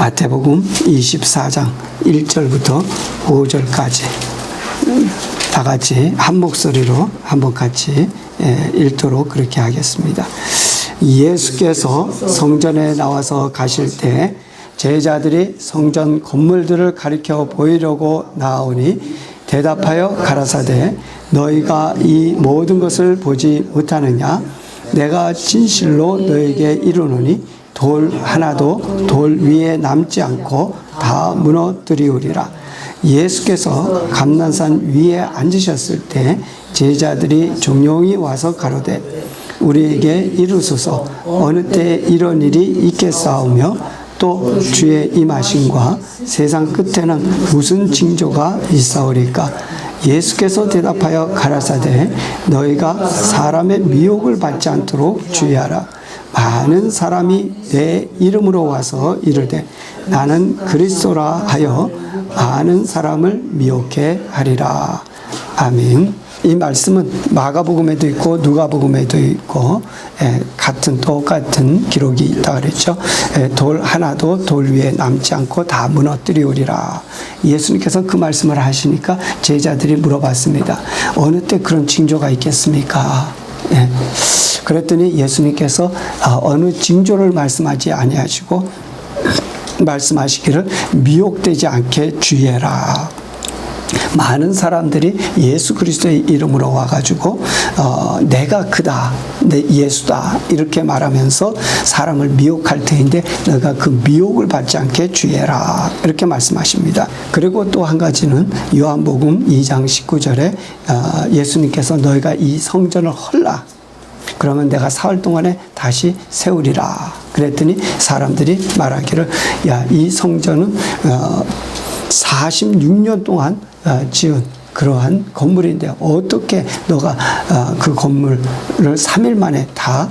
마태복음 24장 1절부터 5절까지 다 같이 한 목소리로 한번 같이 읽도록 그렇게 하겠습니다. 예수께서 성전에 나와서 가실 때 제자들이 성전 건물들을 가리켜 보이려고 나아오니 대답하여 가라사대 너희가 이 모든 것을 보지 못하느냐? 내가 진실로 너희에게 이르노니 돌 하나도 돌 위에 남지 않고 다 무너뜨리우리라. 예수께서 감난산 위에 앉으셨을 때 제자들이 종용이 와서 가로되 우리에게 이르소서 어느 때 이런 일이 있겠사오며 또 주의 임하심과 세상 끝에는 무슨 징조가 있사오리까? 예수께서 대답하여 가라사대 너희가 사람의 미혹을 받지 않도록 주의하라. 많은 사람이 내 이름으로 와서 이르되 나는 그리스도라 하여 많은 사람을 미혹해 하리라. 아멘. 이 말씀은 마가복음에도 있고 누가복음에도 있고 똑같은 기록이 있다 그랬죠. 돌 하나도 돌 위에 남지 않고 다 무너뜨리우리라. 예수님께서 그 말씀을 하시니까 제자들이 물어봤습니다. 어느 때 그런 징조가 있겠습니까? 그랬더니 예수님께서 어느 징조를 말씀하지 아니하시고 말씀하시기를 미혹되지 않게 주의해라. 많은 사람들이 예수 그리스도의 이름으로 와가지고 내가 그다, 내 예수다 이렇게 말하면서 사람을 미혹할 터인데 너가 그 미혹을 받지 않게 주의해라 이렇게 말씀하십니다. 그리고 또 한 가지는 요한복음 2장 19절에 예수님께서 너희가 이 성전을 헐라 그러면 내가 사흘 동안에 다시 세우리라 그랬더니 사람들이 말하기를 야, 이 성전은 46년 동안 지은 그러한 건물인데 어떻게 너가 그 건물을 3일 만에 다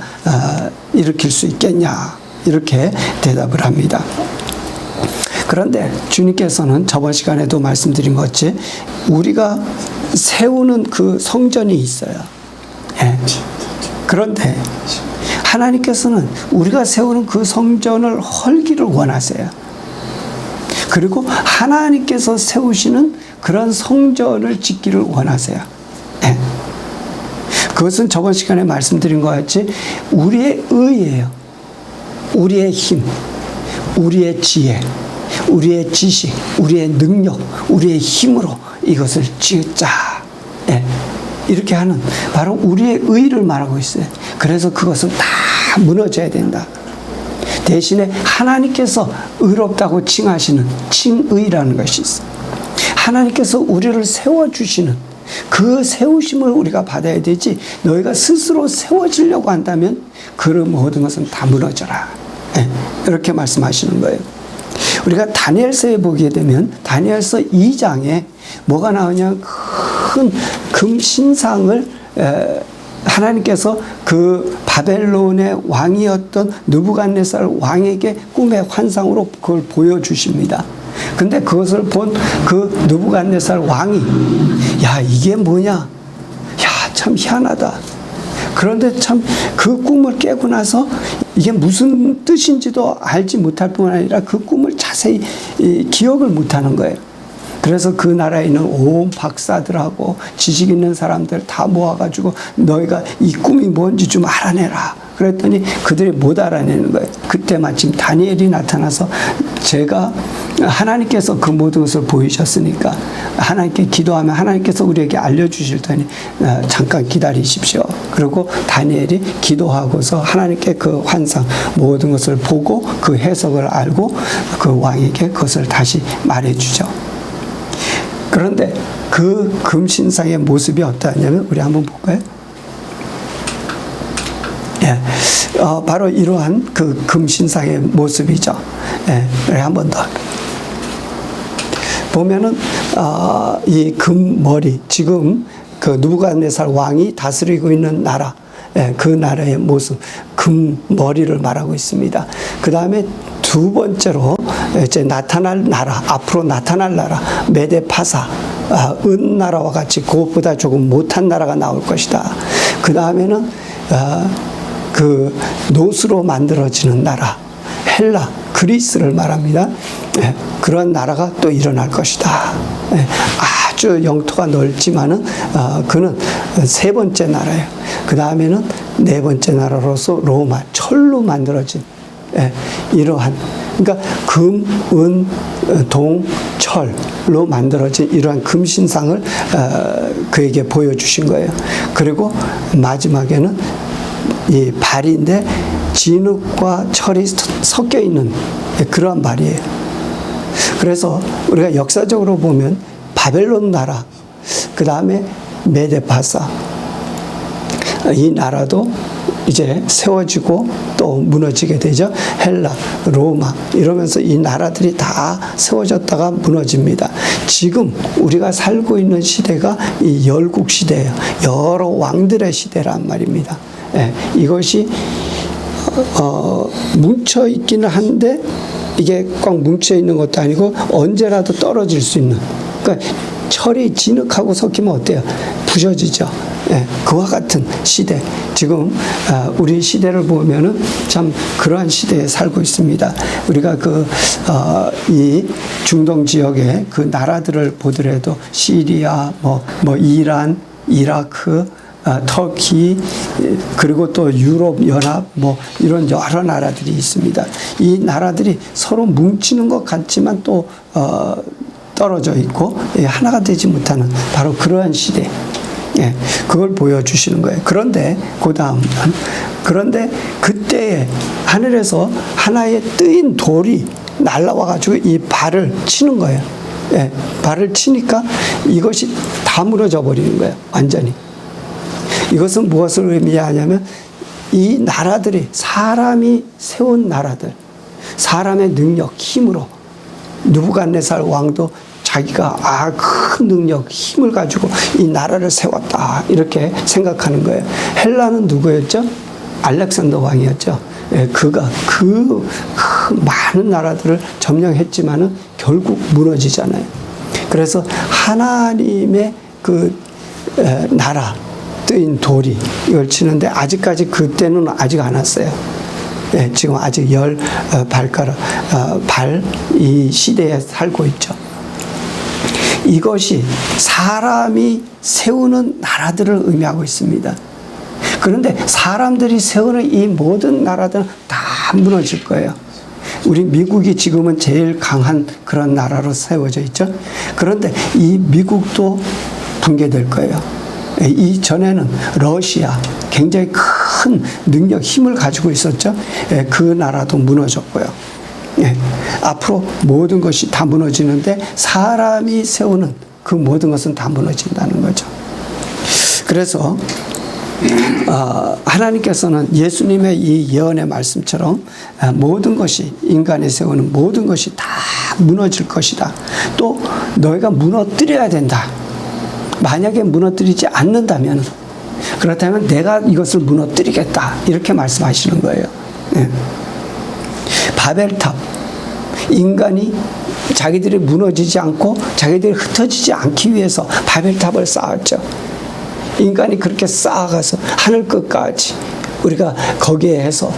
일으킬 수 있겠냐 이렇게 대답을 합니다. 그런데 주님께서는 저번 시간에도 말씀드린 것 같이 우리가 세우는 그 성전이 있어요. 그런데 하나님께서는 우리가 세우는 그 성전을 헐기를 원하세요. 그리고 하나님께서 세우시는 그런 성전을 짓기를 원하세요. 그것은 저번 시간에 말씀드린 것 같이 우리의 의예요. 우리의 힘, 우리의 지혜, 우리의 지식, 우리의 능력, 우리의 힘으로 이것을 짓자. 이렇게 하는 바로 우리의 의를 말하고 있어요. 그래서 그것은 다 무너져야 된다. 대신에 하나님께서 의롭다고 칭하시는 칭의라는 것이 있어요. 하나님께서 우리를 세워주시는 그 세우심을 우리가 받아야 되지 너희가 스스로 세워지려고 한다면 그 모든 것은 다 무너져라. 이렇게 말씀하시는 거예요. 우리가 다니엘서에 보게 되면 다니엘서 2장에 뭐가 나오냐 큰 금신상을 하나님께서 그 바벨론의 왕이었던 느부갓네살 왕에게 꿈의 환상으로 그걸 보여주십니다. 근데 그것을 본 그 느부갓네살 왕이 야 이게 뭐냐? 야 참 희한하다. 그런데 참 그 꿈을 깨고 나서 이게 무슨 뜻인지도 알지 못할 뿐만 아니라 그 꿈을 자세히 기억을 못하는 거예요. 그래서 그 나라에 있는 온 박사들하고 지식 있는 사람들 다 모아가지고 너희가 이 꿈이 뭔지 좀 알아내라. 그랬더니 그들이 못 알아내는 거예요. 그때 마침 다니엘이 나타나서 제가 하나님께서 그 모든 것을 보이셨으니까 하나님께 기도하면 하나님께서 우리에게 알려주실 테니 잠깐 기다리십시오. 그리고 다니엘이 기도하고서 하나님께 그 환상 모든 것을 보고 그 해석을 알고 그 왕에게 그것을 다시 말해주죠. 그런데 그 금신상의 모습이 어떠냐면 우리 한번 볼까요? 바로 이러한 그 금신상의 모습이죠. 우리 한번 더 보면은 이 금머리 지금 그 느부갓네살 왕이 다스리고 있는 나라 그 나라의 모습 금머리를 말하고 있습니다. 그 다음에 두 번째로 이제 나타날 나라, 앞으로 나타날 나라, 메데파사, 은나라와 같이 그것보다 조금 못한 나라가 나올 것이다. 그 다음에는 그 노스로 만들어지는 나라, 헬라, 그리스를 말합니다. 예, 그런 나라가 또 일어날 것이다. 예, 아주 영토가 넓지만은 그는 세 번째 나라예요. 그 다음에는 네 번째 나라로서 로마, 철로 만들어진 이러한, 그러니까 금, 은, 동, 철로 만들어진 이러한 금신상을 그에게 보여주신 거예요. 그리고 마지막에는 이 발인데 진흙과 철이 섞여 있는 그러한 발이에요. 그래서 우리가 역사적으로 보면 바벨론 나라, 그 다음에 메데파사, 이 나라도 이제 세워지고 또 무너지게 되죠. 헬라, 로마 이러면서 이 나라들이 다 세워졌다가 무너집니다. 지금 우리가 살고 있는 시대가 이 열국 시대예요. 여러 왕들의 시대란 말입니다. 예, 이것이 뭉쳐 있기는 한데 이게 꽉 뭉쳐 있는 것도 아니고 언제라도 떨어질 수 있는, 그러니까 철이 진흙하고 섞이면 어때요? 부셔지죠. 예, 그와 같은 시대. 지금 우리 시대를 보면은 참 그러한 시대에 살고 있습니다. 우리가 이 중동 지역의 그 나라들을 보더라도 시리아, 뭐 이란, 이라크, 터키, 그리고 또 유럽 연합, 뭐 이런 여러 나라들이 있습니다. 이 나라들이 서로 뭉치는 것 같지만 또 떨어져 있고 하나가 되지 못하는 바로 그러한 시대. 예, 그걸 보여주시는 거예요. 그런데 그 다음, 그런데 그때에 하늘에서 하나의 뜨인 돌이 날라와 가지고 이 발을 치는 거예요. 예, 발을 치니까 이것이 다 무너져 버리는 거예요. 완전히. 이것은 무엇을 의미하냐면 이 나라들이 사람이 세운 나라들, 사람의 능력, 힘으로 느부갓네살 왕도 자기가 큰 능력, 힘을 가지고 이 나라를 세웠다 이렇게 생각하는 거예요. 헬라는 누구였죠? 알렉산더 왕이었죠. 예, 그가 그 많은 나라들을 점령했지만은 결국 무너지잖아요. 그래서 하나님의 그 나라 뜨인 돌이 이걸 치는데 아직까지 그때는 아직 안 왔어요. 예, 지금 아직 이 시대에 살고 있죠. 이것이 사람이 세우는 나라들을 의미하고 있습니다. 그런데 사람들이 세우는 이 모든 나라들은 다 무너질 거예요. 우리 미국이 지금은 제일 강한 그런 나라로 세워져 있죠. 그런데 이 미국도 붕괴될 거예요. 이전에는 러시아, 굉장히 큰 능력, 힘을 가지고 있었죠. 그 나라도 무너졌고요. 예, 앞으로 모든 것이 다 무너지는데 사람이 세우는 그 모든 것은 다 무너진다는 거죠. 그래서 하나님께서는 예수님의 이 예언의 말씀처럼 모든 것이, 인간이 세우는 모든 것이 다 무너질 것이다. 또 너희가 무너뜨려야 된다. 만약에 무너뜨리지 않는다면, 그렇다면 내가 이것을 무너뜨리겠다 이렇게 말씀하시는 거예요. 예. 바벨탑, 인간이 자기들이 무너지지 않고 자기들이 흩어지지 않기 위해서 바벨탑을 쌓았죠. 인간이 그렇게 쌓아가서 하늘 끝까지 우리가 거기에 해서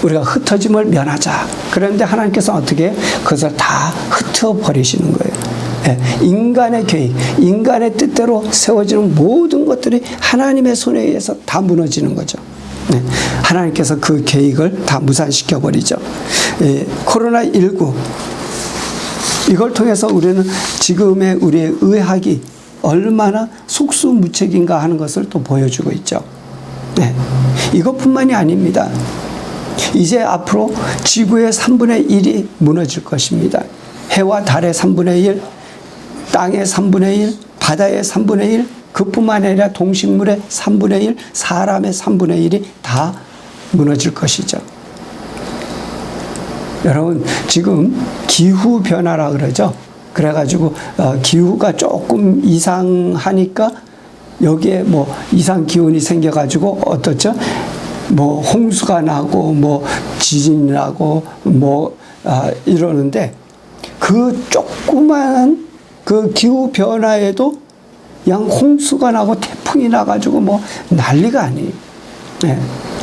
우리가 흩어짐을 면하자. 그런데 하나님께서 어떻게 그것을 다 흩어버리시는 거예요. 예, 인간의 계획, 인간의 뜻대로 세워지는 모든 것들이 하나님의 손에 의해서 다 무너지는 거죠. 네, 하나님께서 그 계획을 다 무산시켜버리죠. 코로나19 이걸 통해서 우리는 지금의 우리의 의학이 얼마나 속수무책인가 하는 것을 또 보여주고 있죠. 네, 이것뿐만이 아닙니다. 이제 앞으로 지구의 3분의 1이 무너질 것입니다. 해와 달의 3분의 1, 땅의 3분의 1, 바다의 3분의 1, 그뿐만 아니라 동식물의 3분의 1, 사람의 3분의 1이 다 무너질 것이죠. 여러분, 지금 기후변화라 그러죠. 그래가지고 기후가 조금 이상하니까 여기에 뭐 이상 기온이 생겨가지고 어떻죠? 뭐 홍수가 나고 뭐 지진이 나고 뭐 이러는데 그 조그마한 그 기후 변화에도 양 홍수가 나고 태풍이 나가지고 뭐 난리가 아니에요. 네.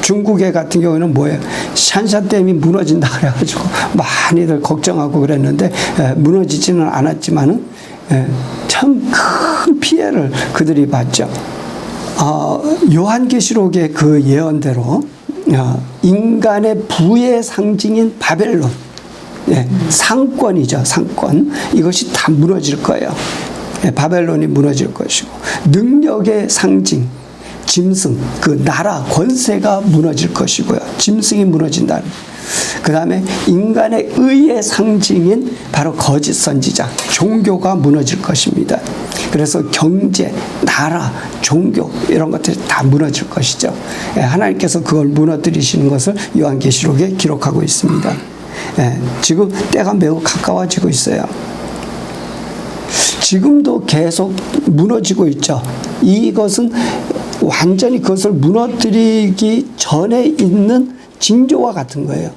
중국에 같은 경우는 뭐예요? 샨샤댐이 무너진다 그래가지고 많이들 걱정하고 그랬는데 무너지지는 않았지만은 참 큰 피해를 그들이 봤죠. 요한계시록의 그 예언대로 인간의 부의 상징인 바벨론, 상권이죠, 상권. 이것이 다 무너질 거예요. 바벨론이 무너질 것이고, 능력의 상징, 짐승, 그 나라, 권세가 무너질 것이고요. 짐승이 무너진다는. 그 다음에 인간의 의의 상징인 바로 거짓 선지자, 종교가 무너질 것입니다. 그래서 경제, 나라, 종교 이런 것들이 다 무너질 것이죠. 하나님께서 그걸 무너뜨리시는 것을 요한계시록에 기록하고 있습니다. 지금 때가 매우 가까워지고 있어요. 지금도 계속 무너지고 있죠. 이것은 완전히 그것을 무너뜨리기 전에 있는 징조와 같은 거예요.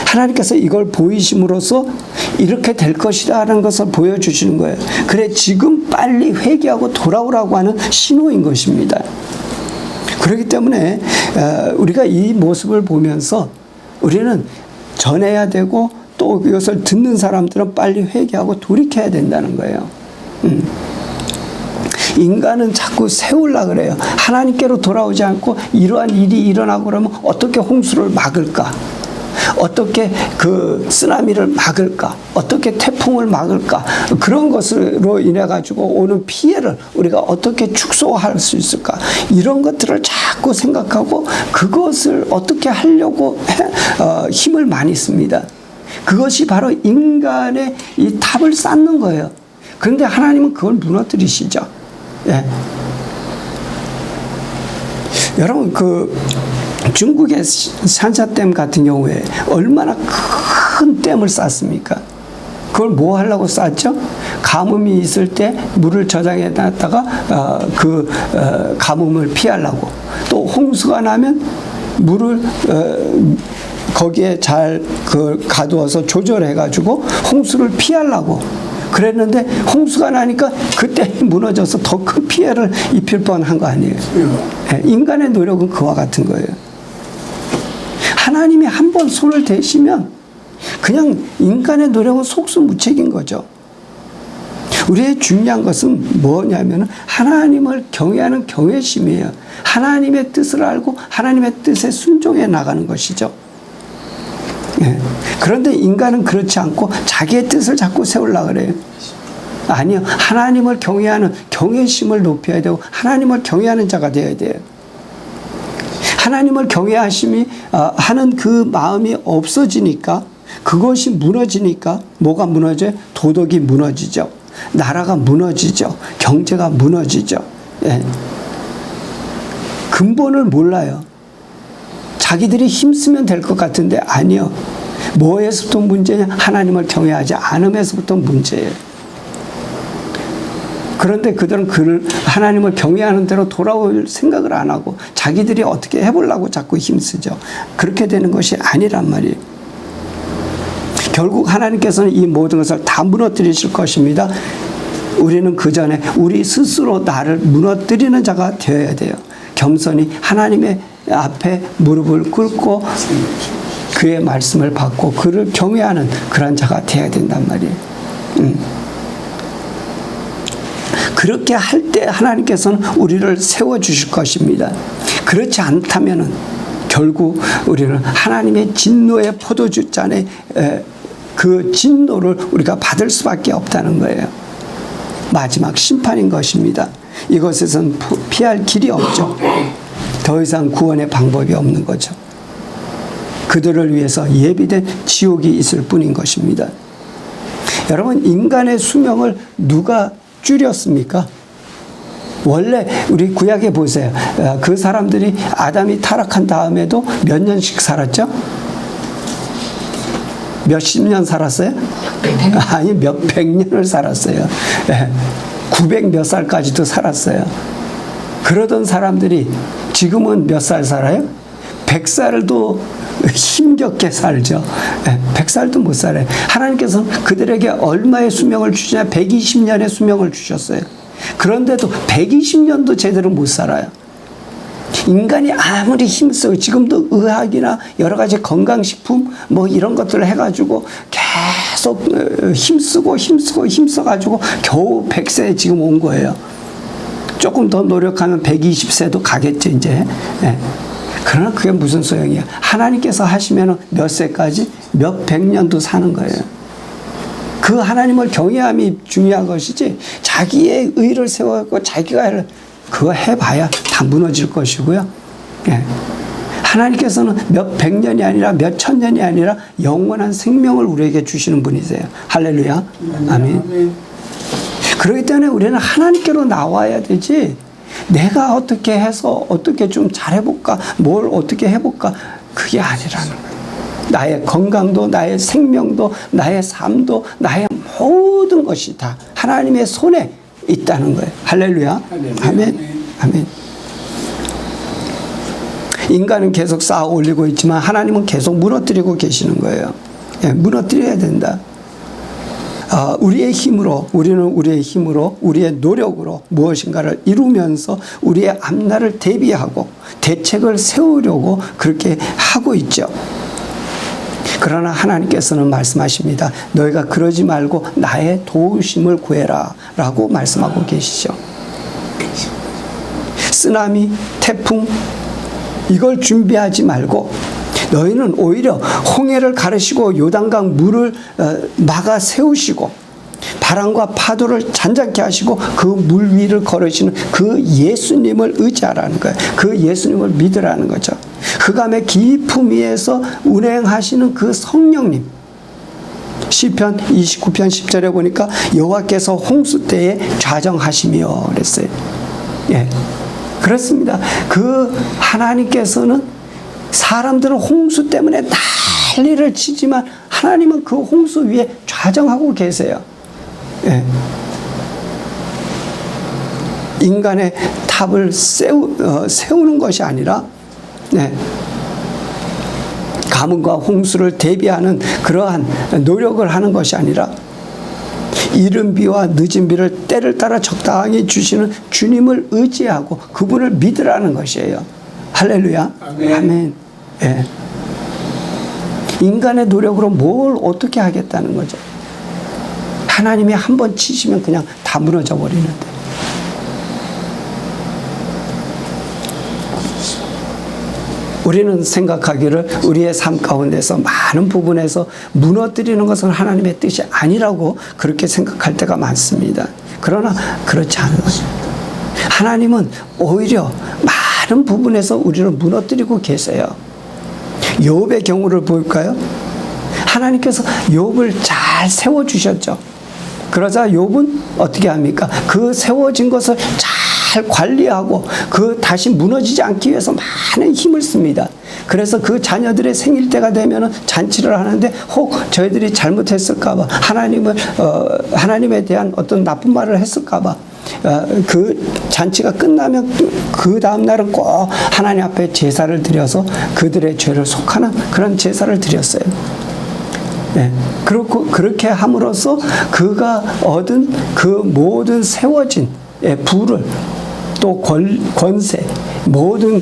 하나님께서 이걸 보이심으로써 이렇게 될 것이라는 것을 보여주시는 거예요. 그래, 지금 빨리 회개하고 돌아오라고 하는 신호인 것입니다. 그렇기 때문에 우리가 이 모습을 보면서 우리는 전해야 되고 또 이것을 듣는 사람들은 빨리 회개하고 돌이켜야 된다는 거예요. 인간은 자꾸 세우려고 그래요. 하나님께로 돌아오지 않고 이러한 일이 일어나고 그러면 어떻게 홍수를 막을까? 어떻게 그 쓰나미를 막을까? 어떻게 태풍을 막을까? 그런 것으로 인해 가지고 오는 피해를 우리가 어떻게 축소할 수 있을까? 이런 것들을 자꾸 생각하고 그것을 어떻게 하려고 힘을 많이 씁니다. 그것이 바로 인간의 이 탑을 쌓는 거예요. 그런데 하나님은 그걸 무너뜨리시죠. 여러분, 그 중국의 샨샤댐 같은 경우에 얼마나 큰 댐을 쌓습니까? 그걸 뭐 하려고 쌓았죠? 가뭄이 있을 때 물을 저장해 놨다가 가뭄을 피하려고. 또 홍수가 나면 물을 거기에 잘 가두어서 조절해 가지고 홍수를 피하려고 그랬는데, 홍수가 나니까 그때 무너져서 더 큰 피해를 입힐 뻔한 거 아니에요. 인간의 노력은 그와 같은 거예요. 하나님이 한 번 손을 대시면 그냥 인간의 노력은 속수무책인 거죠. 우리의 중요한 것은 뭐냐면 하나님을 경외하는 경외심이에요. 하나님의 뜻을 알고 하나님의 뜻에 순종해 나가는 것이죠. 그런데 인간은 그렇지 않고 자기의 뜻을 자꾸 세우려고 그래요. 아니요. 하나님을 경외하는 경외심을 높여야 되고 하나님을 경외하는 자가 되어야 돼요. 하나님을 경외하심이 하는 그 마음이 없어지니까, 그것이 무너지니까 뭐가 무너져요? 도덕이 무너지죠. 나라가 무너지죠. 경제가 무너지죠. 근본을 몰라요. 자기들이 힘쓰면 될 것 같은데 아니요. 뭐에서부터 문제냐? 하나님을 경외하지 않음에서부터 문제예요. 그런데 그들은 하나님을 경외하는 대로 돌아올 생각을 안 하고 자기들이 어떻게 해보려고 자꾸 힘쓰죠. 그렇게 되는 것이 아니란 말이에요. 결국 하나님께서는 이 모든 것을 다 무너뜨리실 것입니다. 우리는 그 전에 우리 스스로 나를 무너뜨리는 자가 되어야 돼요. 겸손히 하나님의 앞에 무릎을 꿇고 그의 말씀을 받고 그를 경외하는 그런 자가 되어야 된단 말이에요. 그렇게 할 때 하나님께서는 우리를 세워주실 것입니다. 그렇지 않다면은 결국 우리는 하나님의 진노의 포도주 잔에 그 진노를 우리가 받을 수밖에 없다는 거예요. 마지막 심판인 것입니다. 이것에선 피할 길이 없죠. 더 이상 구원의 방법이 없는 거죠. 그들을 위해서 예비된 지옥이 있을 뿐인 것입니다. 여러분, 인간의 수명을 누가 줄였습니까? 원래 우리 구약에 보세요. 그 사람들이 아담이 타락한 다음에도 몇 년씩 살았죠? 몇십 년 살았어요? 아니, 몇백 년을 살았어요. 900 몇 살까지도 살았어요. 그러던 사람들이 지금은 몇 살 살아요? 100살도 힘겹게 살죠. 100살도 못 살아요. 하나님께서는 그들에게 얼마의 수명을 주시냐? 120년의 수명을 주셨어요. 그런데도 120년도 제대로 못 살아요. 인간이 아무리 힘쓰고 지금도 의학이나 여러 가지 건강식품 뭐 이런 것들을 해가지고 계속 힘써가지고 겨우 100세에 지금 온 거예요. 조금 더 노력하면 120세도 가겠죠, 이제. 예. 그러나 그게 무슨 소용이야. 하나님께서 하시면 몇 세까지 몇 백 년도 사는 거예요. 그 하나님을 경외함이 중요한 것이지 자기의 의를 세워갖고 자기가 그거 해봐야 다 무너질 것이고요. 예. 하나님께서는 몇 백 년이 아니라 몇 천 년이 아니라 영원한 생명을 우리에게 주시는 분이세요. 할렐루야. 아멘. 그렇기 때문에 우리는 하나님께로 나와야 되지, 내가 어떻게 해서 어떻게 좀 잘해볼까, 뭘 어떻게 해볼까, 그게 아니라는 거예요. 나의 건강도, 나의 생명도, 나의 삶도, 나의 모든 것이 다 하나님의 손에 있다는 거예요. 할렐루야. 아멘. 아멘. 인간은 계속 쌓아 올리고 있지만 하나님은 계속 무너뜨리고 계시는 거예요. 예, 무너뜨려야 된다. 우리의 힘으로, 우리는 우리의 힘으로, 우리의 노력으로 무엇인가를 이루면서 우리의 앞날을 대비하고 대책을 세우려고 그렇게 하고 있죠. 그러나 하나님께서는 말씀하십니다. 너희가 그러지 말고 나의 도우심을 구해라 라고 말씀하고 계시죠. 쓰나미, 태풍 이걸 준비하지 말고 너희는 오히려 홍해를 가르시고 요단강 물을 막아 세우시고 바람과 파도를 잔잔케 하시고 그 물 위를 걸으시는 그 예수님을 의지하라는 거예요. 그 예수님을 믿으라는 거죠. 흑암의 깊음 위에서 운행하시는 그 성령님. 시편 29편 10절에 보니까 여호와께서 홍수 때에 좌정하시며 그랬어요. 예, 그렇습니다. 그 하나님께서는 사람들은 홍수 때문에 난리를 치지만 하나님은 그 홍수 위에 좌정하고 계세요. 예. 인간의 탑을 세우는 것이 아니라, 네, 가뭄과 홍수를 대비하는 그러한 노력을 하는 것이 아니라 이른 비와 늦은 비를 때를 따라 적당히 주시는 주님을 의지하고 그분을 믿으라는 것이에요. 할렐루야. 아멘. 아멘. 예. 인간의 노력으로 뭘 어떻게 하겠다는 거죠. 하나님이 한 번 치시면 그냥 다 무너져 버리는데. 우리는 생각하기를 우리의 삶 가운데서 많은 부분에서 무너뜨리는 것은 하나님의 뜻이 아니라고 그렇게 생각할 때가 많습니다. 그러나 그렇지 않은 거죠. 하나님은 오히려 많은 부분에서 우리를 무너뜨리고 계세요. 욥의 경우를 볼까요? 하나님께서 욥을 잘 세워주셨죠. 그러자 욥은 어떻게 합니까? 그 세워진 것을 잘 관리하고 그 다시 무너지지 않기 위해서 많은 힘을 씁니다. 그래서 그 자녀들의 생일 때가 되면 잔치를 하는데 혹 저희들이 잘못했을까봐 하나님에 대한 어떤 나쁜 말을 했을까봐 그 잔치가 끝나면 그 다음 날은 꼭 하나님 앞에 제사를 드려서 그들의 죄를 속하는 그런 제사를 드렸어요. 네. 그렇고 그렇게 함으로써 그가 얻은 그 모든 세워진 부를 또 권세 모든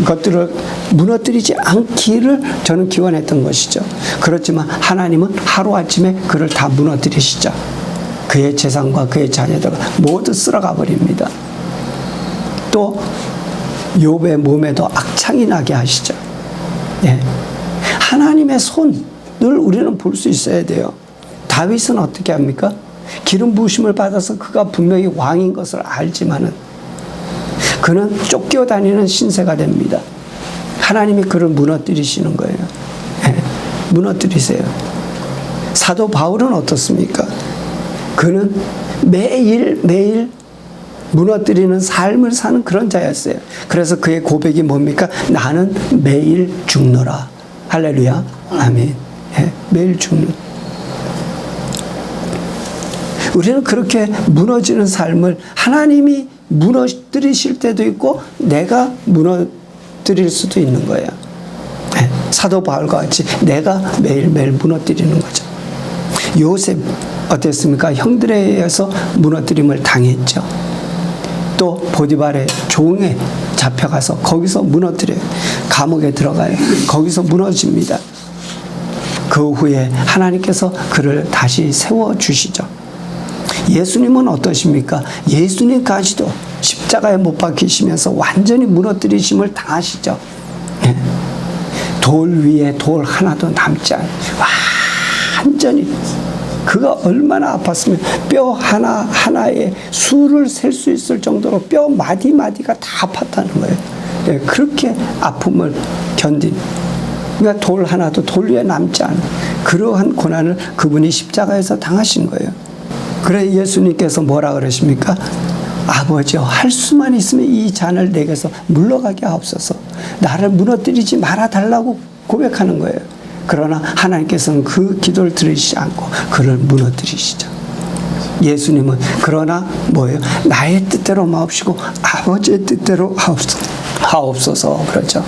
것들을 무너뜨리지 않기를 저는 기원했던 것이죠. 그렇지만 하나님은 하루아침에 그를 다 무너뜨리시죠. 그의 재산과 그의 자녀들을 모두 쓸어가 버립니다. 또 욥의 몸에도 악창이 나게 하시죠. 예. 하나님의 손을 우리는 볼 수 있어야 돼요. 다윗은 어떻게 합니까? 기름 부으심을 받아서 그가 분명히 왕인 것을 알지만은 그는 쫓겨다니는 신세가 됩니다. 하나님이 그를 무너뜨리시는 거예요. 예. 무너뜨리세요. 사도 바울은 어떻습니까? 그는 매일 무너뜨리는 삶을 사는 그런 자였어요. 그래서 그의 고백이 뭡니까? 나는 매일 죽노라. 할렐루야. 아멘. 예, 매일 죽는. 우리는 그렇게 무너지는 삶을 하나님이 무너뜨리실 때도 있고 내가 무너뜨릴 수도 있는 거예요. 예, 사도 바울과 같이 내가 매일매일 무너뜨리는 거죠. 요셉 어땠습니까? 형들에 의해서 무너뜨림을 당했죠. 또 보디발의 종의 잡혀가서 거기서 무너뜨려요. 감옥에 들어가요. 거기서 무너집니다. 그 후에 하나님께서 그를 다시 세워주시죠. 예수님은 어떠십니까? 예수님까지도 십자가에 못 박히시면서 완전히 무너뜨리심을 당하시죠. 예. 돌 위에 돌 하나도 남지 않아요. 완전히 그가 얼마나 아팠으면 뼈 하나하나에 수를 셀 수 있을 정도로 뼈 마디마디가 다 아팠다는 거예요. 예, 그렇게 아픔을 견딘, 그러니까 돌 하나도 돌 위에 남지 않은 그러한 고난을 그분이 십자가에서 당하신 거예요. 그래 예수님께서 뭐라 그러십니까? 아버지여, 할 수만 있으면 이 잔을 내게서 물러가게 하옵소서. 나를 무너뜨리지 말아달라고 고백하는 거예요. 그러나 하나님께서는 그 기도를 들으시지 않고 그를 무너뜨리시죠. 예수님은 그러나 뭐예요? 나의 뜻대로 마옵시고 아버지의 뜻대로 하옵소서 그렇죠.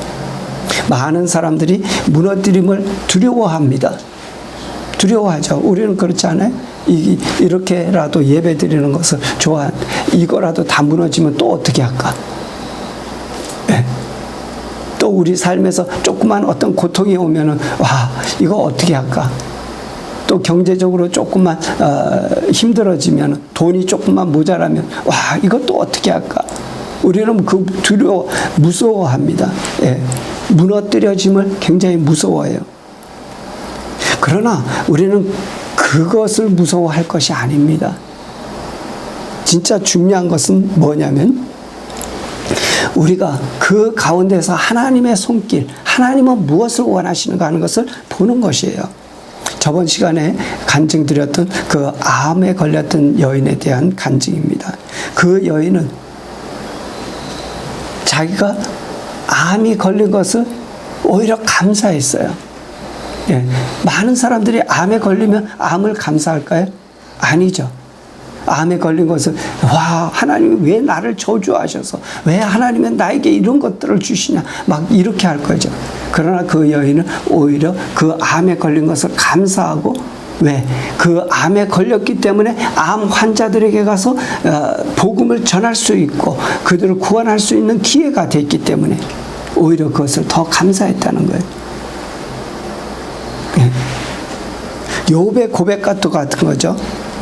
많은 사람들이 무너뜨림을 두려워합니다. 두려워하죠. 우리는 그렇지 않아요? 이렇게라도 예배 드리는 것을 이거라도 다 무너지면 또 어떻게 할까? 네. 또 우리 삶에서 조그만 어떤 고통이 오면은, 와, 이거 어떻게 할까? 또 경제적으로 조금만 힘들어지면, 돈이 조금만 모자라면, 와, 이것도 어떻게 할까? 우리는 무서워합니다. 예. 무너뜨려짐을 굉장히 무서워해요. 그러나 우리는 그것을 무서워할 것이 아닙니다. 진짜 중요한 것은 뭐냐면 우리가 그 가운데서 하나님의 손길, 하나님은 무엇을 원하시는가 하는 것을 보는 것이에요. 저번 시간에 간증드렸던 그 암에 걸렸던 여인에 대한 간증입니다. 그 여인은 자기가 암이 걸린 것을 오히려 감사했어요. 예, 많은 사람들이 암에 걸리면 암을 감사할까요? 아니죠. 암에 걸린 것은 와, 하나님이 왜 나를 저주하셔서 왜 하나님은 나에게 이런 것들을 주시냐 막 이렇게 할 거죠. 그러나 그 여인은 오히려 그 암에 걸린 것을 감사하고, 왜? 그 암에 걸렸기 때문에 암 환자들에게 가서 복음을 전할 수 있고 그들을 구원할 수 있는 기회가 됐기 때문에 오히려 그것을 더 감사했다는 거예요. 욥의 고백과 똑같은 거죠.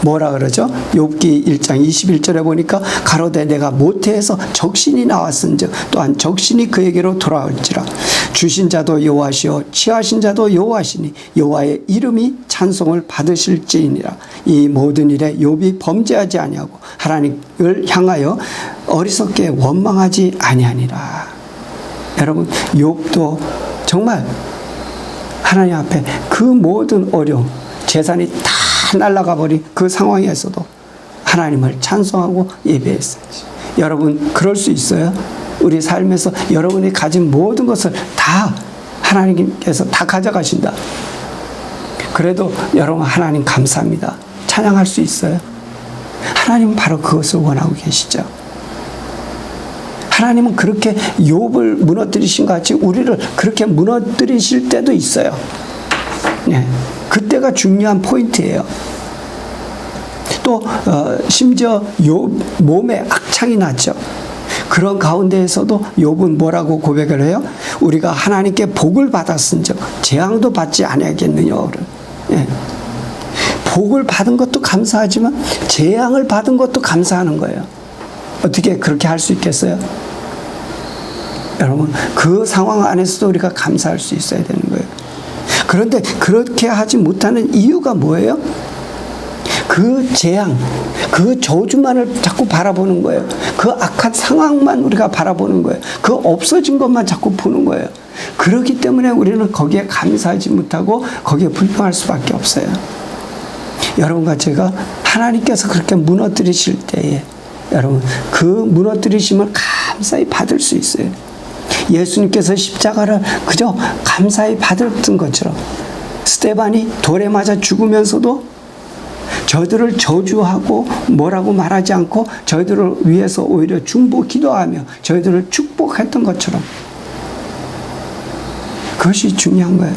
뭐라 그러죠? 욥기 1장 21절에 보니까 가로되 내가 모태에서 적신이 나왔은즉 또한 적신이 그에게로 돌아올지라. 주신 자도 여호와시요 취하신 자도 여호와시니 여호와의 이름이 찬송을 받으실지니라. 이 모든 일에 욥이 범죄하지 아니하고 하나님을 향하여 어리석게 원망하지 아니하니라. 여러분, 욥도 정말 하나님 앞에 그 모든 어려움, 재산이 다 날아가 버린 그 상황에서도 하나님을 찬송하고 예배했어요. 여러분, 그럴 수 있어요? 우리 삶에서 여러분이 가진 모든 것을 다 하나님께서 다 가져가신다. 그래도 여러분, 하나님 감사합니다. 찬양할 수 있어요? 하나님은 바로 그것을 원하고 계시죠. 하나님은 그렇게 욥을 무너뜨리신 것 같이 우리를 그렇게 무너뜨리실 때도 있어요. 네, 그때가 중요한 포인트예요. 또 심지어 욥 몸에 악창이 났죠. 그런 가운데에서도 욥은 뭐라고 고백을 해요? 우리가 하나님께 복을 받았은즉 재앙도 받지 아니하겠느냐. 네. 복을 받은 것도 감사하지만 재앙을 받은 것도 감사하는 거예요. 어떻게 그렇게 할 수 있겠어요? 여러분, 그 상황 안에서도 우리가 감사할 수 있어야 되는 거예요. 그런데 그렇게 하지 못하는 이유가 뭐예요? 그 재앙, 그 저주만을 자꾸 바라보는 거예요. 그 악한 상황만 우리가 바라보는 거예요. 그 없어진 것만 자꾸 보는 거예요. 그렇기 때문에 우리는 거기에 감사하지 못하고 거기에 불평할 수밖에 없어요. 여러분과 제가 하나님께서 그렇게 무너뜨리실 때에 여러분, 그 무너뜨리심을 감사히 받을 수 있어요. 예수님께서 십자가를 그저 감사히 받았던 것처럼 스데반이 돌에 맞아 죽으면서도 저들을 저주하고 뭐라고 말하지 않고 저희들을 위해서 오히려 중보 기도하며 저희들을 축복했던 것처럼, 그것이 중요한 거예요.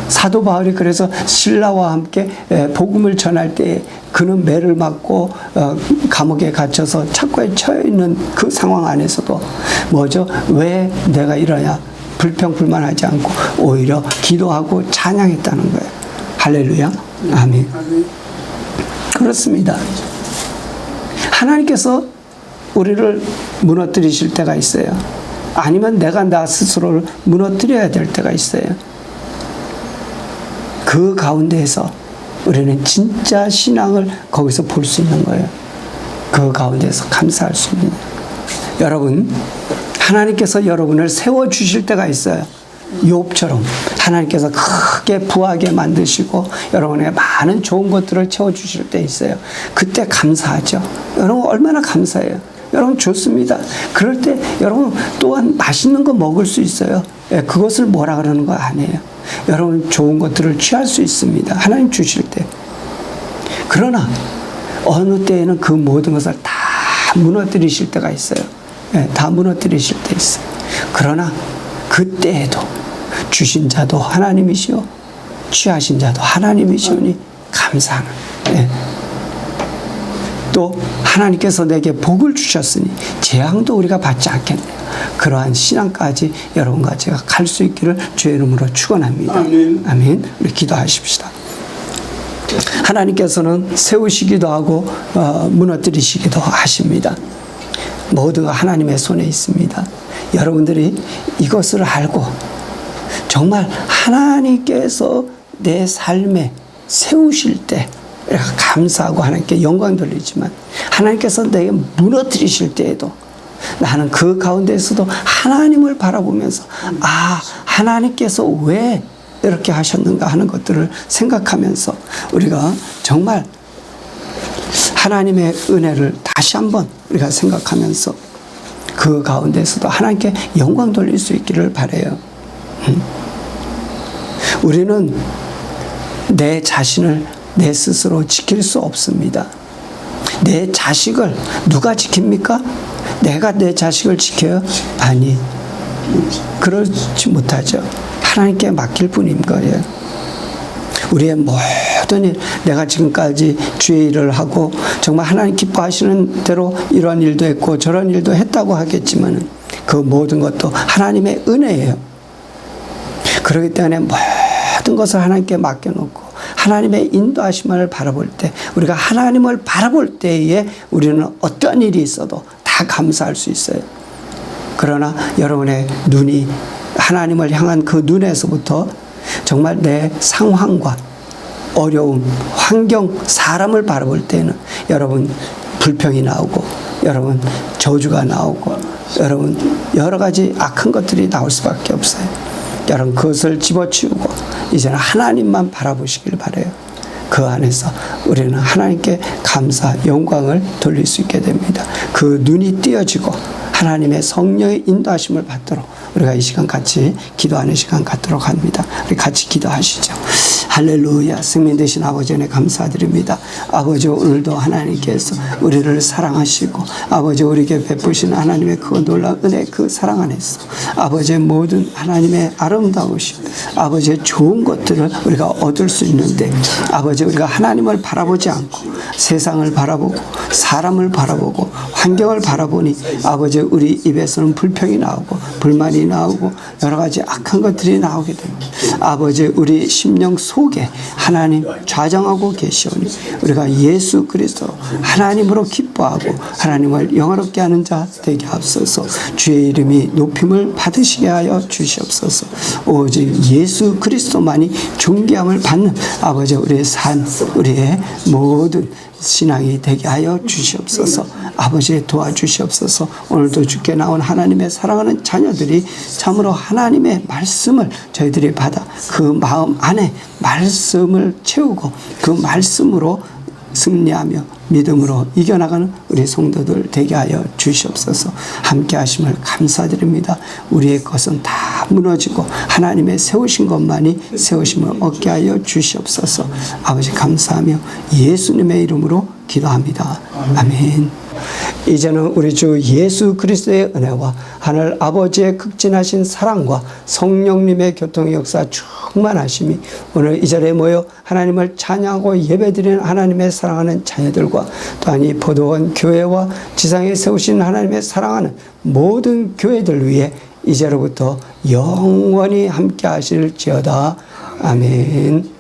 사도 바울이 그래서 신라와 함께 복음을 전할 때 그는 매를 맞고 감옥에 갇혀서 착고에 처해 있는 그 상황 안에서도 뭐죠? 왜 내가 이러냐? 불평불만하지 않고 오히려 기도하고 찬양했다는 거예요. 할렐루야. 아멘. 그렇습니다. 하나님께서 우리를 무너뜨리실 때가 있어요. 아니면 내가 나 스스로를 무너뜨려야 될 때가 있어요. 그 가운데에서 우리는 진짜 신앙을 거기서 볼 수 있는 거예요. 그 가운데에서 감사할 수 있는 거예요. 여러분, 하나님께서 여러분을 세워주실 때가 있어요. 욥처럼 하나님께서 크게 부하게 만드시고 여러분에게 많은 좋은 것들을 채워주실 때 있어요. 그때 감사하죠. 여러분 얼마나 감사해요. 여러분 좋습니다. 그럴 때 여러분 또한 맛있는 거 먹을 수 있어요. 그것을 뭐라 그러는 거 아니에요. 여러분 좋은 것들을 취할 수 있습니다. 하나님 주실 때. 그러나 어느 때에는 그 모든 것을 다 무너뜨리실 때가 있어요. 다 무너뜨리실 때 있어요. 그러나 그때에도 주신 자도 하나님이시오 취하신 자도 하나님이시오니 감사하는. 또 하나님께서 내게 복을 주셨으니 재앙도 우리가 받지 않겠네요. 그러한 신앙까지 여러분과 제가 갈 수 있기를 주의 이름으로 축원합니다. 아멘. 아멘. 우리 기도하십시다. 하나님께서는 세우시기도 하고 무너뜨리시기도 하십니다. 모두가 하나님의 손에 있습니다. 여러분들이 이것을 알고 정말 하나님께서 내 삶에 세우실 때 감사하고 하나님께 영광 돌리지만 하나님께서 내게 무너뜨리실 때에도 나는 그 가운데에서도 하나님을 바라보면서 하나님께서 왜 이렇게 하셨는가 하는 것들을 생각하면서 우리가 정말 하나님의 은혜를 다시 한번 우리가 생각하면서 그 가운데서도 하나님께 영광 돌릴 수 있기를 바라요. 우리는 내 자신을 내 스스로 지킬 수 없습니다. 내 자식을 누가 지킵니까? 내가 내 자식을 지켜요? 아니, 그렇지 못하죠. 하나님께 맡길 뿐인 거예요. 우리의 모든 일, 내가 지금까지 주의 일을 하고 정말 하나님 기뻐하시는 대로 이런 일도 했고 저런 일도 했다고 하겠지만 그 모든 것도 하나님의 은혜예요. 그렇기 때문에 모든 것을 하나님께 맡겨놓고 하나님의 인도하심을 바라볼 때 우리가 하나님을 바라볼 때에 우리는 어떤 일이 있어도 다 감사할 수 있어요. 그러나 여러분의 눈이 하나님을 향한 그 눈에서부터 정말 내 상황과 어려움, 환경, 사람을 바라볼 때는 여러분 불평이 나오고 여러분 저주가 나오고 여러분 여러 가지 악한 것들이 나올 수밖에 없어요. 여러분 그것을 집어치우고 이제는 하나님만 바라보시길 바라요. 그 안에서 우리는 하나님께 감사, 영광을 돌릴 수 있게 됩니다. 그 눈이 띄어지고 하나님의 성령의 인도하심을 받도록 우리가 이 시간 같이 기도하는 시간 갖도록 합니다. 우리 같이 기도하시죠. 할렐루야. 승민 되신 아버지 은혜 감사드립니다. 아버지 오늘도 하나님께서 우리를 사랑하시고 아버지 우리에게 베푸신 하나님의 그 놀라운 은혜 그 사랑 안에서 아버지의 모든 하나님의 아름다우심 아버지의 좋은 것들을 우리가 얻을 수 있는데 아버지 우리가 하나님을 바라보지 않고 세상을 바라보고 사람을 바라보고 환경을 바라보니 아버지 우리 입에서는 불평이 나오고 불만이 나오고 여러 가지 악한 것들이 나오게 됩니다. 아버지 우리 심령 속에 하나님 좌정하고 계시오니 우리가 예수 그리스도 하나님으로 기뻐하고 하나님을 영화롭게 하는 자 되게 하옵소서. 주의 이름이 높임을 받으시게 하여 주시옵소서. 오직 예수 그리스도만이 존귀함을 받는 아버지 우리의 삶 우리의 모든 신앙이 되게 하여 주시옵소서. 아버지 도와주시옵소서. 오늘도 주께 나온 하나님의 사랑하는 자녀들이 참으로 하나님의 말씀을 저희들이 받아 그 마음 안에 말씀을 채우고 그 말씀으로 승리하며 믿음으로 이겨나가는 우리 성도들 되게 하여 주시옵소서. 함께 하심을 감사드립니다. 우리의 것은 다 무너지고 하나님의 세우신 것만이 세우심을 얻게 하여 주시옵소서. 아버지 감사하며 예수님의 이름으로 기도합니다. 아멘. 이제는 우리 주 예수 그리스도의 은혜와 하늘 아버지의 극진하신 사랑과 성령님의 교통의 역사 충만하심이 오늘 이 자리에 모여 하나님을 찬양하고 예배드리는 하나님의 사랑하는 자녀들과 또한 이 포도원 교회와 지상에 세우신 하나님의 사랑하는 모든 교회들 위해 이제로부터 영원히 함께 하실지어다. 아멘.